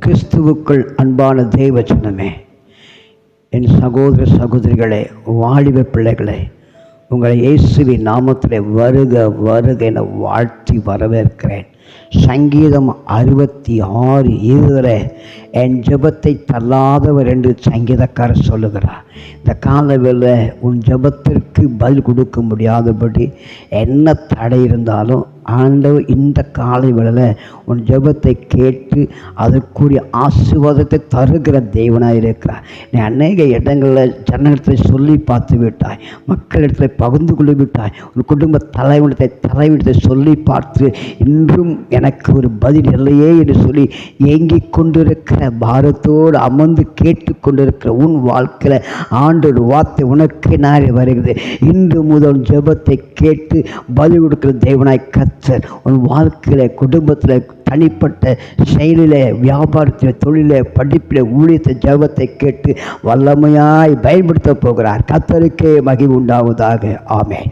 கிறிஸ்துவுக்குள் அன்பான தேவ ஜனமே, என் சகோதர சகோதரிகளே, வாலிப பிள்ளைகளே, உங்களை இயேசுவின் நாமத்தில் வருக வருக என வாழ்த்தி வரவேற்கிறேன். சங்கீதம் 66:20 என் ஜெபத்தை தள்ளாதவர் என்று சங்கீதக்காரர் சொல்லுகிறார். இந்த காலவேளை உன் ஜெபத்திற்கு பதில் கொடுக்க முடியாதபடி என்ன தடை இருந்தாலும் ஆண்டவர் இந்த காலை வேளையில் உன் ஜெபத்தை கேட்டு அதற்குரிய ஆசீர்வாதத்தை தருகிற தேவனாக இருக்கிறார். நீ அநேக இடங்களில் ஜனங்களிடத்தில் சொல்லி பார்த்து விட்டாய், மக்களிடத்தில் பகிர்ந்து கொண்டு விட்டாய், உன் குடும்ப தலைவனிடத்தை சொல்லி பார்த்து இன்றும் எனக்கு ஒரு பதில் இல்லையே என்று சொல்லி ஏங்கிக் கொண்டிருக்கிற பாரத்தோடு அமர்ந்து கேட்டு கொண்டிருக்கிற உன் வாழ்க்கையில் ஆண்டோட வார்த்தை உனக்கு நாளை வருகிறது. இன்று முதல் ஜெபத்தை கேட்டு பதில் கொடுக்கிற தேவனாய் கர்த்தர் உன் வாழ்க்கையில், குடும்பத்தில், தனிப்பட்ட செயலில், வியாபாரத்தில், தொழிலில், படிப்பில், ஊழியத்தை, ஜெபத்தை கேட்டு வல்லமையாய் பயன்படுத்த போகிறார். கர்த்தருக்கே மகிமை உண்டாவதாக. ஆமென்.